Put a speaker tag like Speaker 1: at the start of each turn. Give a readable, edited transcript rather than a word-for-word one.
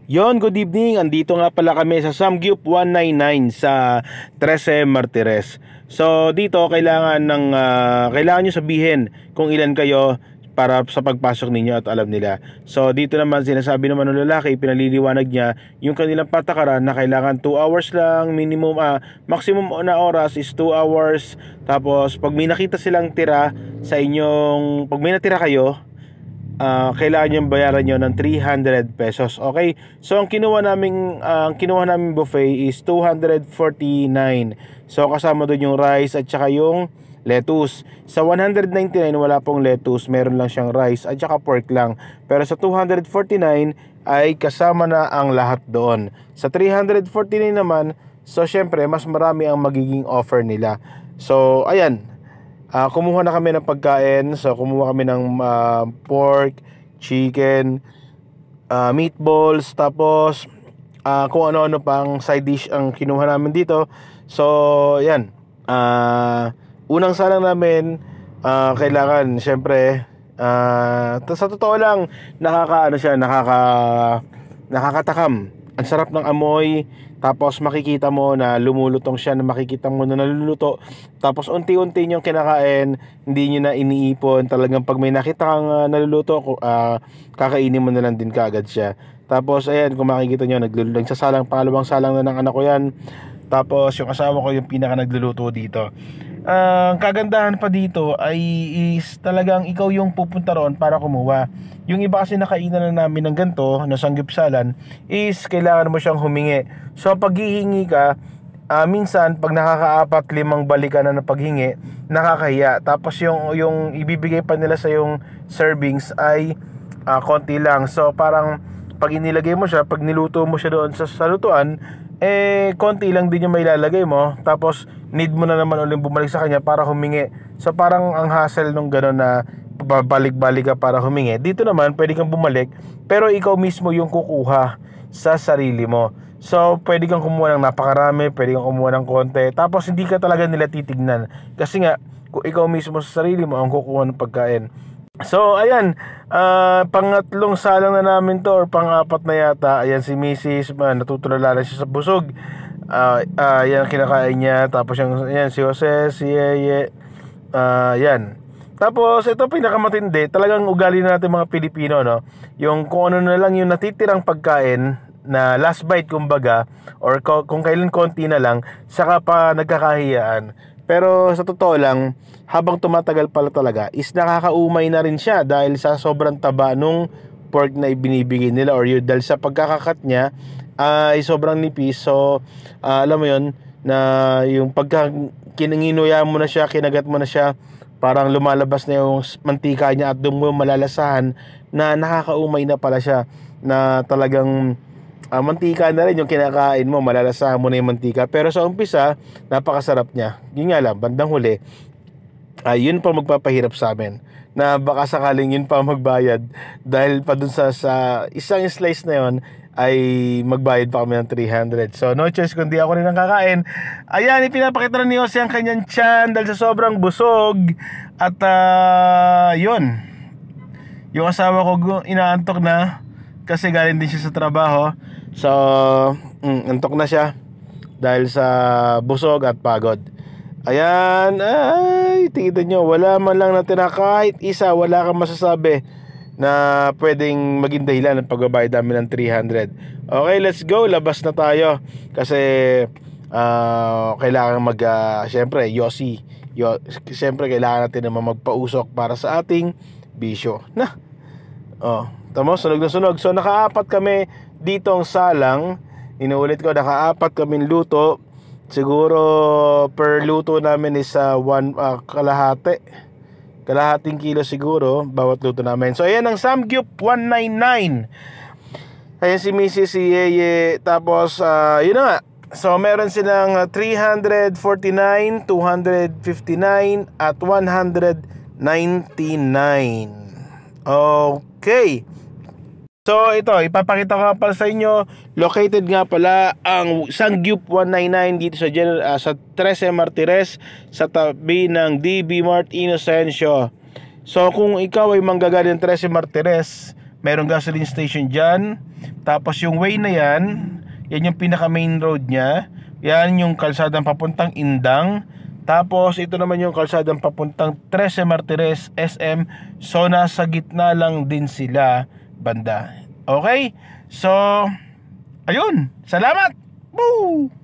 Speaker 1: Yon, good evening. Andito nga pala kami sa Samgyup 199 sa 13 Martires. So dito kailangan niyo sabihin kung ilan kayo para sa pagpasok ninyo at alam nila. So dito naman sinasabi naman ng lalaki, pinaliliwanag niya yung kanilang patakaran na kailangan 2 hours lang minimum, maximum na oras is 2 hours. Tapos pag may nakita silang tira sa inyong, pag may natira kayo, kailangan nyo bayaran nyo ng 300 pesos. Okay? So ang kinuha namin buffet is 249. So kasama doon yung rice at saka yung lettuce. Sa 199 wala pong lettuce, meron lang siyang rice at saka pork lang. Pero sa 249 ay kasama na ang lahat doon. Sa 349 naman, so syempre mas marami ang magiging offer nila. So ayan, kumuha na kami ng pagkain. So kumuha kami ng pork, chicken, meatballs, tapos kung ano-ano pang side dish ang kinuha namin dito. So yan, unang salang namin, kailangan syempre, sa totoo lang nakakatakam. Ang sarap ng amoy. Tapos makikita mo na lumulutong siya, na makikita mo na naluluto. Tapos unti-unti niyong kinakain, hindi niyo na iniipon. Talagang pag may nakita kang naluluto, kakainin mo na lang din kaagad siya. Tapos ayan, kung makikita niyo, nagsasalang, pangalawang salang na ng anak ko yan. Tapos yung asawa ko yung pinaka nagluluto dito. Ang kagandahan pa dito ay is talagang ikaw yung pupunta roon para kumuha. Yung iba kasi nakainan na namin ng ganito, na sanggupsalan, is kailangan mo siyang humingi. So pag hihingi ka, minsan pag nakaka-4-5 balikan na paghingi, nakakahiya. Tapos yung ibibigay pa nila sa yung servings ay konti lang. So parang pag inilagay mo siya, pag niluto mo siya doon sa lutuan, konti lang din yung may lalagay mo. Tapos need mo na naman ulit bumalik sa kanya para humingi. So parang ang hassle nung gano'n na babalik-balik ka para humingi. Dito naman pwede kang bumalik, pero ikaw mismo yung kukuha sa sarili mo. So pwede kang kumuha ng napakarami, pwede kang kumuha ng konti. Tapos hindi ka talaga nila titignan, kasi nga kung ikaw mismo sa sarili mo ang kukuha ng pagkain. So ayan, pangatlong salang na namin to, or pang-apat na yata. Ayan si Mrs. Natutulala siya sa busog. Yan kinakain niya. Tapos yan si Jose, si Yeye, yan. Tapos ito pinakamatindi, talagang ugali natin mga Pilipino, no? Yung kung ano na lang yung natitirang pagkain na last bite kumbaga, or kung kailan konti na lang, saka pa nagkakahiyaan. Pero sa totoo lang, habang tumatagal pala talaga, is nakakaumay na rin siya dahil sa sobrang taba nung pork na ibinibigay nila, or yun, dahil sa pagkakakat niya ay sobrang nipis. So alam mo yun, na yung pagka kinanginuya mo na siya, kinagat mo na siya, parang lumalabas na yung mantika niya at doon mo malalasahan na nakakaumay na pala siya, na talagang mantika na rin yung kinakain mo, malalasahan mo na yung mantika. Pero sa umpisa, napakasarap niya. Yun nga lang, bandang huli, yun pa magpapahirap sa amin, na baka sakaling yun pa magbayad, dahil pa dun sa isang slice na yun ay magbayad pa kami ng 300. So no choice kundi ako rin ang kakain. Ayan, ipinapakita na ni Jose ang kanyang tiyan dahil sa sobrang busog. At yun, yung asawa ko inaantok na kasi galing din siya sa trabaho. So antok na siya dahil sa busog at pagod. Ayan, ay tingnan nyo, wala man lang natira kahit isa. Wala kang masasabi na pwedeng maging dahilan ng pagbabayad namin ng 300. Okay, let's go, labas na tayo. Kasi kailangan syempre syempre kailangan natin naman magpausok para sa ating bisyo. Tama, sunog na sunog. So nakaapat kami ditong salang. Inuulit ko, nakaapat kaming luto. Siguro per luto namin is kalahating kilo siguro bawat luto namin. So ayan ang Samgyup 199. Ayan si Mrs. si Yeye. Tapos yun na nga. So meron silang 349, 259 at 199. Okay. So ito, ipapakita ko pala sa inyo. Located nga pala ang Samgyup 199 dito sa 13 Martires, sa tabi ng DB Mart Inocencio. So kung ikaw ay manggagaling ng 13 Martires, Merong gasoline station dyan. Tapos yung way na yan yung pinaka main road niya. Yan yung kalsadang papuntang Indang. Tapos ito naman yung kalsadang papuntang 13 Martires SM. So nasa gitna lang din sila banda. Okay? So ayun, salamat. Woo!